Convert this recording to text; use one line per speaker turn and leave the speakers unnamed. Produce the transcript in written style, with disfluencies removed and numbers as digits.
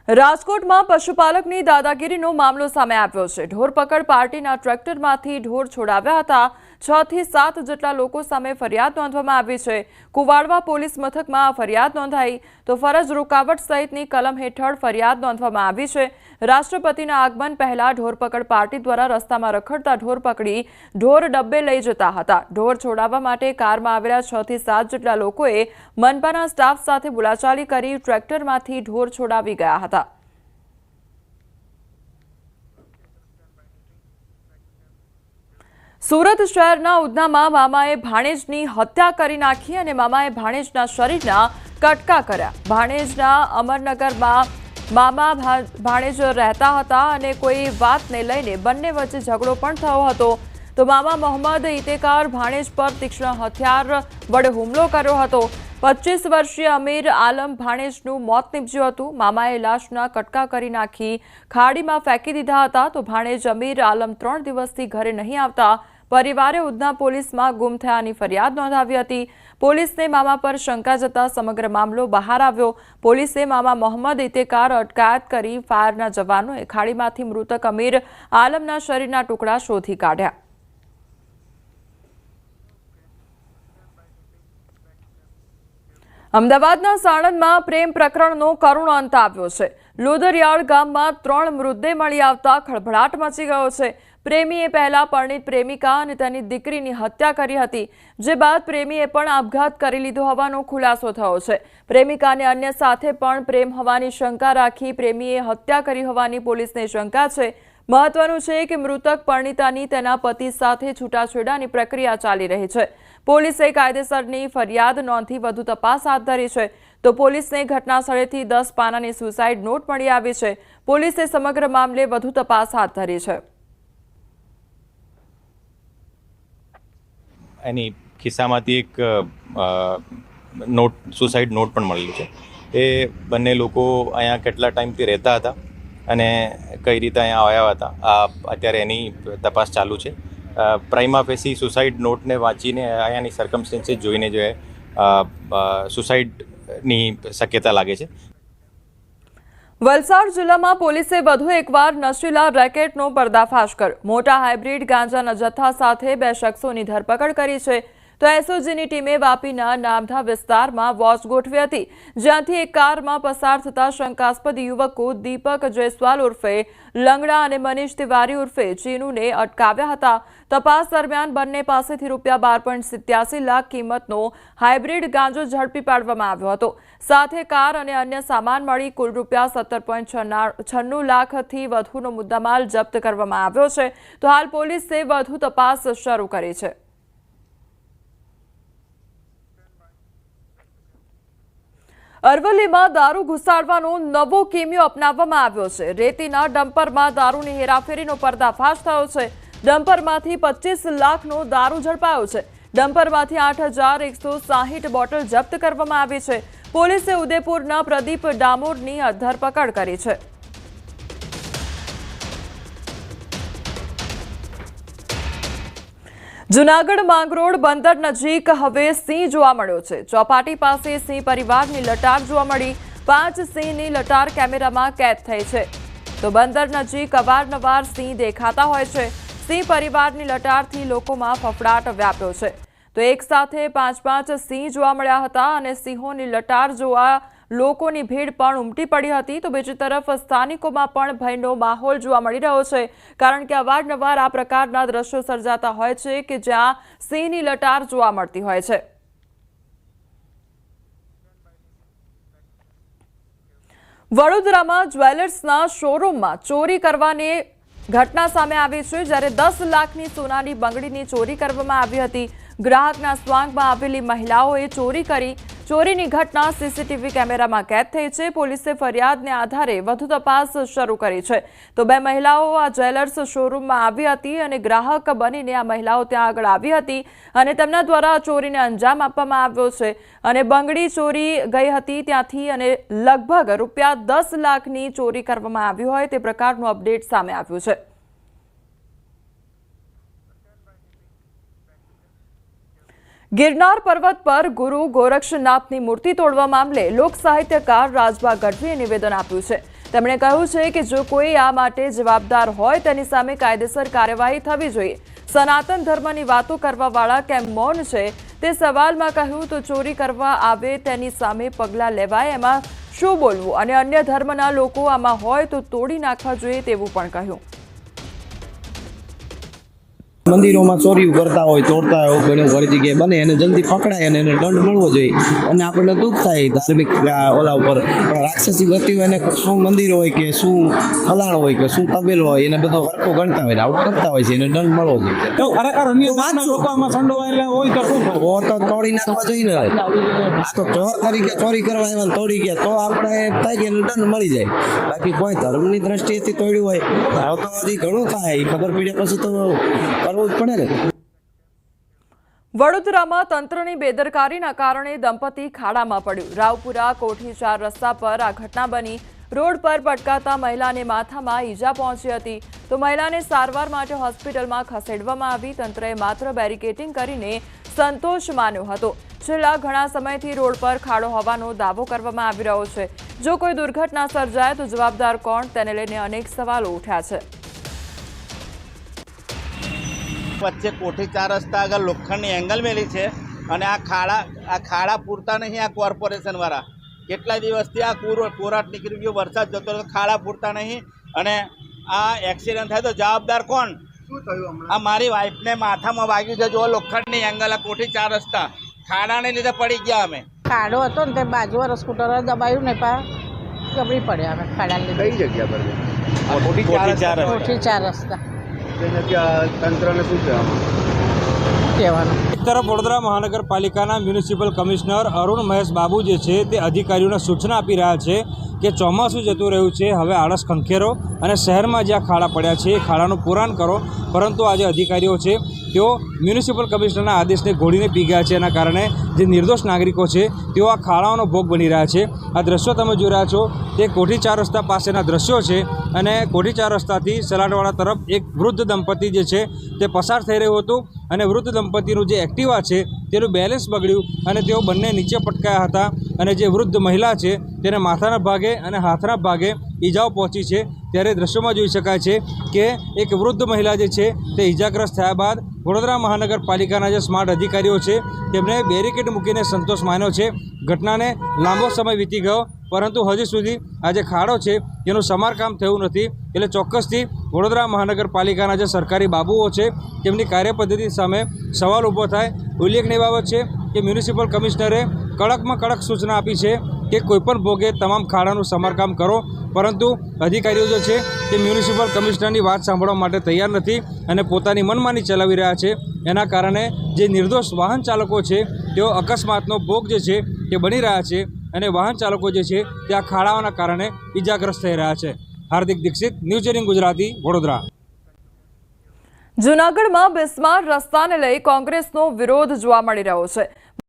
રાજકોટમાં પશુપાલકની દાદાગીરીનો મામલો સામે આવ્યો છે। ઢોર પકડ પાર્ટીના ટ્રેક્ટરમાંથી ઢોર છોડાવ્યા હતા। 6 થી 7 જેટલા લોકો સામે ફરિયાદ નોંધવામાં આવી છે। કુવાડવા પોલીસ મથકમાં ફરિયાદ નોંધાઈ તો ફરજ રોકાવટ સહિતની કલમ હેઠળ ફરિયાદ નોંધવામાં આવી છે। રાષ્ટ્રપતિના આગમન પહેલા ઢોર પકડ પાર્ટી દ્વારા રસ્તામાં રખડતા ઢોર પકડી ઢોર ડબ્બે લઈ જતા હતા। ઢોર છોડાવવા માટે કારમાં આવેલા 6 થી 7 જેટલા લોકોએ મનપાના સ્ટાફ સાથે બોલાચાલી કરી ટ્રેક્ટરમાંથી ઢોર છોડાવી ગયા હતા। सूरत शहरना उधनामां मामाए भाणेजनी हत्या करी नाखी अने मामाए भाणेजना शरीરના कटका कर्या। भाणेजना अमरनगरमां मामा भाणेज रहता हता अने कोई वातने लईने बंने वच्चे झगड़ो पण थयो हतो तो मामा मोहम्मद इतेकार भाणेज पर तीक्ष्ण हथियार वडे हुमलो कर्यो हतो। 25 वर्षीय अमीर आलम भाणेजनुं मौत निपज्युं हतुं। मामाए लाशना कटका करी नाखी खाड़ीमां फेंकी दीधा हता तो भाणेज अमीर आलम 3 दिवसथी घरे नहीं आवता परिवारे उधना पोलीसमां गुम थयानी फरियाद नोंधावी हती। पोलीसने मामा पर शंका जता समग्र मामलो बहार आव्यो। पोलीसे मामा मोहम्मद इतेकार अटकायत करी फायरना जवानोए खाड़ीमांथी मृतक अमीर आलमना शरीરના टुकड़ा शोधी काढ्या। अमदावादना साणंदमां प्रेम प्रकरणनो करुण अंत आव्यो छे। लोदरियाळ गाममां 3 मृतदेह मळी आवता खळभळाट मची गयो छे। प्रेमीए पहला परिणित प्रेमिका અને તેની દીકરીની હત્યા કરી હતી, જે બાદ પ્રેમીએ પણ આપઘાત કરી લીધો હોવાનો ખુલાસો થયો છે। પ્રેમિકાને અન્ય સાથે પણ પ્રેમ હોવાની શંકા રાખી પ્રેમીએ હત્યા કરી હોવાની પોલીસને શંકા છે। મહત્વનું છે કે મૃતક પરિણીતાની તેના પતિ સાથે છૂટાછેડાની પ્રક્રિયા ચાલી રહી છે। પોલીસે કાયદેસરની ફરિયાદ નોંધી વધુ તપાસ હાથ ધરી છે તો પોલીસને ઘટના સ્થળેથી 10 પાનાની સુસાઇડ નોટ મળી આવી છે। પોલીસે સમગ્ર મામલે વધુ તપાસ હાથ ધરી છે।
એની ખિસ્સામાંથી એક નોટ સુસાઇડ નોટ પણ મળેલું છે। એ બંને લોકો અહીંયા કેટલા ટાઈમથી રહેતા હતા અને કઈ રીતે અહીંયા આવ્યા હતા આ અત્યારે એની તપાસ ચાલુ છે। પ્રાઇમા ફેસી સુસાઇડ નોટને વાંચીને અહીંયાની સર્કમસ્ટન્સીસ જોઈને જો સુસાઇડની શક્યતા લાગે છે।
વલસાડ જિલ્લામાં પોલીસે વધુ એકવાર નશીલા રેકેટનો પર્દાફાશ કર્યો। મોટા હાઇબ્રિડ ગાંજાના જથ્થા સાથે 2 શખ્સોની ધરપકડ કરી છે તો એસઓજીની ટીમે વાપીના નામધા વિસ્તારમાં વોચ ગોઠવી હતી, જ્યાંથી એક કારમાં પસાર થતા શંકાસ્પદ યુવકો દીપક જયસ્વાલ ઉર્ફે લંગડા અને મનીષ તિવારી ઉર્ફે ચીનુને અટકાવ્યા હતા। તપાસ દરમિયાન બંને પાસેથી ₹12.87 લાખ કિંમતનો હાઇબ્રિડ ગાંજો ઝડપી પાડવામાં આવ્યો હતો। સાથે કાર અને અન્ય સામાન મળી કુલ ₹17.96 લાખથી વધુનો મુદ્દામાલ જપ્ત કરવામાં આવ્યો છે તો હાલ પોલીસે વધુ તપાસ શરૂ કરી છે। અરવલ્લીમાં દારૂ ઘુસાડવાનો નવો કિમિયો અપનાવવામાં આવ્યો છે। રેતીના ડમ્પરમાં દારૂની હેરાફેરીનો પર્દાફાશ થયો છે। ડમ્પરમાંથી 25 લાખનો દારૂ ઝડપાયો છે। ડમ્પરમાંથી 8,160 બોટલ જપ્ત કરવામાં આવી છે। પોલીસે ઉદયપુરના પ્રદીપ ડામોરની ધરપકડ કરી છે। જૂનાગઢ માંગરોળ બંદર નજીક હવે સિંહ જોવા મળ્યો છે। ચોપાટી પાસે સિંહ પરિવારની લટાર જોવા મળી। 5 સિંહની લટાર કેમેરામાં કેદ થઈ છે તો બંદર નજીક અવારનવાર સિંહ દેખાતા હોય છે। સિંહ પરિવારની લટારથી લોકોમાં ફફડાટ વ્યાપ્યો છે તો એક સાથે 5 સિંહ જોવા મળ્યા હતા અને સિંહોની લટાર જોવા લોકોની ભીડ પણ ઉમટી પડી હતી તો બીજી તરફ સ્થાનિકોમાં પણ ભયનો માહોલ જોવા મળી રહ્યો છે, કારણ કે અવારનવાર આ પ્રકારના દ્રશ્યો સર્જાતા હોય છે કે જ્યાં સિંહની લટાર જોવા મળતી હોય છે। વડોદરામાં જ્વેલર્સના શોરૂમમાં ચોરી કરવાની ઘટના સામે આવી છે, જ્યારે 10 લાખની સોનાની બંગડીની ચોરી કરવામાં આવી હતી। ગ્રાહકના સ્વાંગમાં આવેલી મહિલાઓએ ચોરી કરી। ચોરીની ઘટના સીસીટીવી કેમેરામાં કેદ થઈ છે। પોલીસે ફરિયાદને આધારે વધુ તપાસ શરૂ કરી છે તો 2 મહિલાઓ આ જ્વેલર્સ શોરૂમમાં આવી હતી અને ગ્રાહક બનીને આ મહિલાઓ ત્યાં આગળ આવી હતી અને તેમના દ્વારા ચોરીને અંજામ આપવામાં આવ્યો છે અને બંગડી ચોરી ગઈ હતી ત્યાંથી અને લગભગ ₹10 લાખની ચોરી કરવામાં આવી હોય તે પ્રકારનું અપડેટ સામે આવ્યું છે। गिरनार पर्वत पर गुरु गोरक्षनाथनी मूर्ति तोड़वा मामले लोक साहित्यकार राजबा गढ़वीए निवेदन आप्युं छे। તેમણે કહ્યું છે કે જો કોઈ આ માટે જવાબદાર હોય તેની સામે કાયદેસર કાર્યવાહી થવી જોઈએ. સનાતન ધર્મની વાતો કરવાવાળા કેમ મૌન છે તે સવાલમાં કહ્યું તો ચોરી કરવા આવે તેની સામે પગલાં લેવાય, એમાં શું બોલવું, અને અન્ય ધર્મના લોકો આમાં હોય તો તોડી નાખવા જોઈએ તેવું પણ કહ્યું.
મંદિરોમાં ચોરી કરતા હોય, તોડતા હોય, ઘણી જગ્યાએ બને એને જલ્દી પકડાય અને એને દંડ મળવો જોઈએ અને આપણને દુઃખ થાય ધાર્મિક ઓલા ઉપર. પણ રાક્ષસી ગતિ હોય એને શું મંદિર હોય કે શું ફલાણ હોય કે શું તબેલો હોય એને બધો હરખો ગણતા હોય, આવું કરતા હોય છે, એને દંડ મળવો જોઈએ.
તો ખરેખર અન્ય જાતના લોકો આમાં સંડોવાયેલા હોય તો શું થવું?
તો તોડી નાખવા જોઈએ ને. આ તો ચોર તરીકે ચોરી કરવા આવ્યા ને તોડી ગયા તો આપણે થાય કે એને દંડ મળી જાય. બાકી કોઈ ધર્મની દ્રષ્ટિએથી તોડ્યું હોય તો હજી ઘણું થાય, ખબર પડ્યા પછી તો કરવું જ પડે ને.
વડોદરામાં તંત્રની બેદરકારીના કારણે દંપતી ખાડામાં પડ્યું. રાવપુરા કોઠી 4 રસ્તા પર આ ઘટના બની. રોડ પર પટકાતા મહિલાને માથામાં ઈજા પહોંચી હતી તો મહિલાને સારવાર માટે હોસ્પિટલમાં ખસેડવામાં આવી. તંત્રએ માત્ર બેરિકેડિંગ કરીને સંતોષ માન્યો હતો. છેલ્લા ઘણા સમયથી રોડ પર ખાડો હોવાનો દાવો કરવામાં આવી રહ્યો છે. જો કોઈ દુર્ઘટના સર્જાય તો જવાબદાર કોણ, તેને લઈને અનેક સવાલો ઉઠ્યા છે.
વચ્ચે કોઠી 4 રસ્તા આગળ લોખંડની એંગલ મેલી છે અને આ ખાડા પૂરતા નહીં. આ કોર્પોરેશન વાળા કેટલા દિવસથી આ કોરાટ નીકળી ગયો, વરસાદ જતો રહ્યો, ખાડા પૂરતા નહીં અને આ એક્સિડન્ટ થાય તો જવાબદાર કોણ? શું થયું? આ મારી વાઈફને માથામાં વાગ્યું છે. જો લોખંડની એંગલ, આ કોઠી 4 રસ્તા ખાડાને લીધે પડી ગયા અમે.
ખાડો હતો ને તે બાજુવાળા સ્કૂટર દબાયું ને ગબડી પડ્યા અમે ખાડા લીધે.
કઈ જગ્યા પર છે?
કોઠી
4 રસ્તા
તંત્રને શું
કહેવાનું.
એક તરફ વડોદરા મહાનગરપાલિકાના મ્યુનિસિપલ કમિશનર અરુણ મહેશ બાબુ જે છે તે અધિકારીઓને સૂચના આપી રહ્યા છે કે ચોમાસું જતું રહ્યું છે, હવે આળસ ખંખેરો અને શહેરમાં જ્યાં ખાડા પડ્યા છે એ ખાડાનું પુરાણ કરો. પરંતુ આજે અધિકારીઓ છે તેઓ મ્યુનિસિપલ કમિશનરના આદેશને ઘોડીને પી ગયા છે. એના કારણે જે નિર્દોષ નાગરિકો છે તેઓ આ ખાડાઓનો ભોગ બની રહ્યા છે. આ દ્રશ્યો તમે જોઈ રહ્યા છો તે કોઠી 4 રસ્તા પાસેના દ્રશ્યો છે અને કોઠી 4 રસ્તાથી સલાટવાડા તરફ એક વૃદ્ધ દંપતી જે છે તે પસાર થઈ રહ્યું હતું અને વૃદ્ધ દંપતીનું જે એક્ટિવા છે તેનું બેલેન્સ બગડ્યું અને તેઓ બંને નીચે પટકાયા હતા અને જે વૃદ્ધ મહિલા છે તેને માથાના ભાગે અને હાથના ભાગે ઈજાઓ પહોંચી છે. ત્યારે દ્રશ્યોમાં જોઈ શકાય છે કે એક વૃદ્ધ મહિલા જે છે તે ઈજાગ્રસ્ત થયા બાદ વડોદરા મહાનગરપાલિકાના જે સ્માર્ટ અધિકારીઓ છે તેમણે બેરિકેડ મૂકીને સંતોષ માન્યો છે. ઘટનાને લાંબો સમય વીતી ગયો પરંતુ હજી સુધી આ જે ખાડો છે તેનું સમારકામ થયું નથી. એટલે ચોક્કસથી વડોદરા મહાનગરપાલિકાના જે સરકારી બાબુઓ છે તેમની કાર્યપદ્ધતિ સામે સવાલ ઊભો થાય. ઉલ્લેખનીય બાબત છે કે મ્યુનિસિપલ કમિશનરે કડકમાં કડક સૂચના આપી છે કે કોઈપણ ભોગે તમામ ખાડાનું સમારકામ કરો, પરંતુ અધિકારીઓ જે છે તે મ્યુનિસિપલ કમિશનરની વાત સાંભળવા માટે તૈયાર નથી અને પોતાની મનમાની ચલાવી રહ્યા છે. એના કારણે જે નિર્દોષ વાહન ચાલકો છે તેઓ અકસ્માતનો ભોગ જે છે તે બની રહ્યા છે અને વાહન ચાલકો જે છે તે આ ખાડાઓના કારણે ઈજાગ્રસ્ત થઈ રહ્યા છે. હાર્દિક દીક્ષિત, ન્યૂઝ 18 ગુજરાતી, વડોદરા.
જૂનાગઢમાં બિસ્માર રસ્તાને લઈ કોંગ્રેસનો વિરોધ જોવા મળી રહ્યો છે.